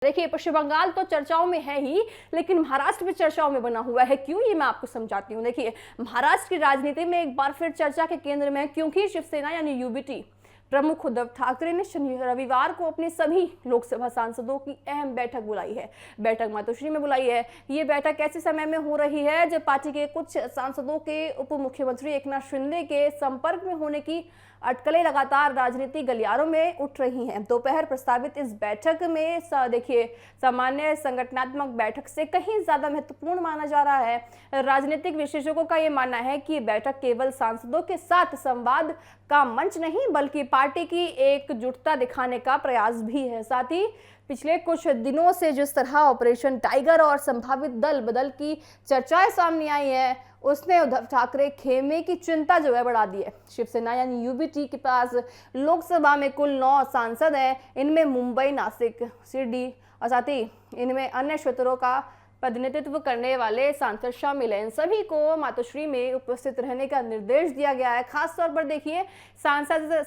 देखिए, पश्चिम बंगाल तो चर्चाओं में है ही, लेकिन महाराष्ट्र भी चर्चाओं में बना हुआ है। क्यों, ये मैं आपको समझाती हूँ। देखिए, महाराष्ट्र की राजनीति में एक बार फिर चर्चा के केंद्र में है, क्योंकि शिवसेना यानी यूबीटी प्रमुख उद्धव ठाकरे ने रविवार को अपने सभी लोकसभा सांसदों की अहम बैठक बुलाई है। बैठक मातोश्री में बुलाई है। ये बैठक ऐसे समय में हो रही है जब पार्टी के कुछ सांसदों के उप मुख्यमंत्री एकनाथ शिंदे के संपर्क में होने की अटकलें लगातार राजनीतिक गलियारों में उठ रही हैं। दोपहर प्रस्तावित इस बैठक में देखिए, सामान्य संगठनात्मक बैठक से कहीं ज्यादा महत्वपूर्ण माना जा रहा है। राजनीतिक विशेषज्ञों का यह मानना है कि बैठक केवल सांसदों के साथ संवाद का मंच नहीं, बल्कि पार्टी की एकजुटता दिखाने का प्रयास भी है। साथ ही पिछले कुछ दिनों से जिस तरह ऑपरेशन टाइगर और संभावित दल बदल की चर्चाएं सामने आई है, उसने उद्धव ठाकरे खेमे की चिंता जो है बढ़ा दी है। शिवसेना यानी यूबीटी के पास लोकसभा में कुल 9 सांसद हैं। इनमें मुंबई, नासिक, शिरडी और साथ ही इनमें अन्य क्षेत्रों का प्रतिनिधित्व करने वाले सांसद शामिल हैं। इन सभी को मातोश्री में उपस्थित रहने का निर्देश दिया गया है। खास तौर पर देखिए, सांसद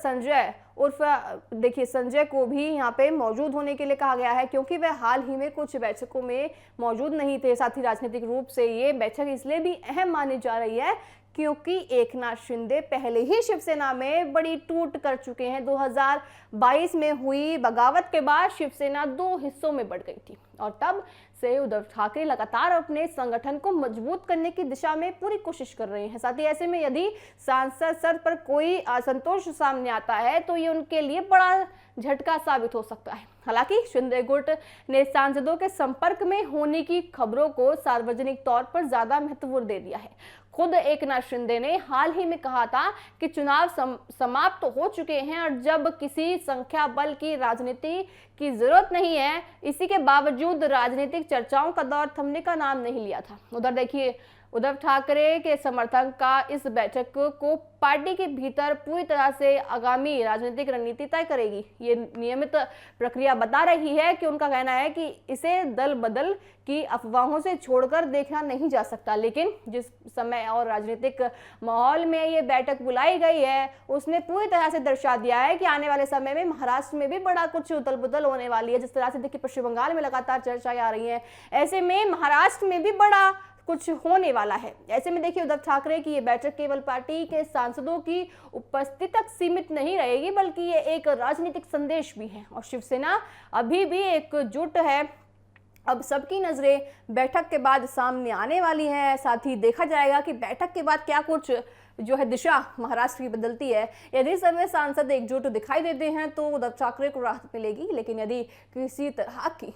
संजय को भी यहाँ पे मौजूद होने के लिए कहा गया है, क्योंकि वह हाल ही में कुछ बैठकों में मौजूद नहीं थे। साथ ही राजनीतिक रूप से ये बैठक इसलिए भी अहम मानी जा रही है क्योंकि एकनाथ शिंदे पहले ही शिवसेना में बड़ी टूट कर चुके हैं। 2022 में हुई बगावत के बाद शिवसेना 2 हिस्सों में बढ़ गई थी और तब से उद्धव ठाकरे लगातार अपने संगठन को मजबूत करने की दिशा में पूरी कोशिश कर रहे हैं। साथ ही ऐसे में यदि सांसद स्तर पर कोई असंतोष सामने आता है तो ये उनके लिए बड़ा झटका साबित हो सकता है। हालांकि शिंदे गुट ने सांसदों के संपर्क में होने की खबरों को सार्वजनिक तौर पर ज्यादा महत्व दे दिया है। खुद एकनाथ शिंदे ने हाल ही में कहा था कि चुनाव समाप्त तो हो चुके हैं और जब किसी संख्या बल की राजनीति की जरूरत नहीं है, इसी के बावजूद राजनीतिक चर्चाओं का दौर थमने का नाम नहीं लिया था। उधर देखिए, उद्धव ठाकरे के समर्थन का इस बैठक को पार्टी के भीतर पूरी तरह से आगामी राजनीतिक रणनीति तय करेगी। ये नियमित प्रक्रिया बता रही है कि उनका कहना है कि इसे दल बदल की अफवाहों से छोड़कर देखा नहीं जा सकता, लेकिन जिस समय और राजनीतिक माहौल में ये बैठक बुलाई गई है, उसने पूरी तरह से दर्शा दिया है कि आने वाले समय में महाराष्ट्र में भी बड़ा कुछ उथल पुथल होने वाली है। जिस तरह से देखिए, पश्चिम बंगाल में लगातार चर्चाएं आ रही हैं, ऐसे में महाराष्ट्र में भी बड़ा कुछ होने वाला है। ऐसे में देखिए, उद्धव ठाकरे की ये बैठक केवल पार्टी के सांसदों की उपस्थिति तक सीमित नहीं रहेगी, बल्कि ये एक राजनीतिक संदेश भी है और शिवसेना अभी भी एकजुट है। अब सबकी नजरें बैठक के बाद सामने आने वाली है। साथ ही देखा जाएगा कि बैठक के बाद क्या कुछ जो है दिशा महाराष्ट्र की बदलती है। यदि सभी सांसद एकजुट दिखाई देते हैं तो उद्धव ठाकरे को राहत मिलेगी, लेकिन यदि किसी तरह की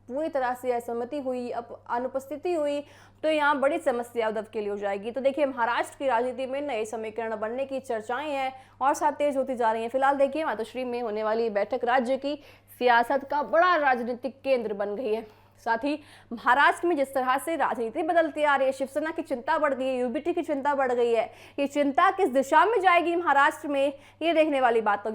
पूरी तरह से असहमति हुई, अनुपस्थिति हुई, तो यहाँ बड़ी समस्या उद्धव के लिए हो जाएगी। तो देखिए, महाराष्ट्र की राजनीति में नए समीकरण बनने की चर्चाएं हैं और साथ तेज होती जा रही हैं। फिलहाल देखिए, मातोश्री में होने वाली बैठक राज्य की सियासत का बड़ा राजनीतिक केंद्र बन गई है। साथ ही महाराष्ट्र में जिस तरह से राजनीति बदलती आ रही है, शिवसेना की चिंता बढ़ गई है, यूबीटी की चिंता बढ़ गई है। ये चिंता किस दिशा में जाएगी महाराष्ट्र में, ये देखने वाली बात होगी।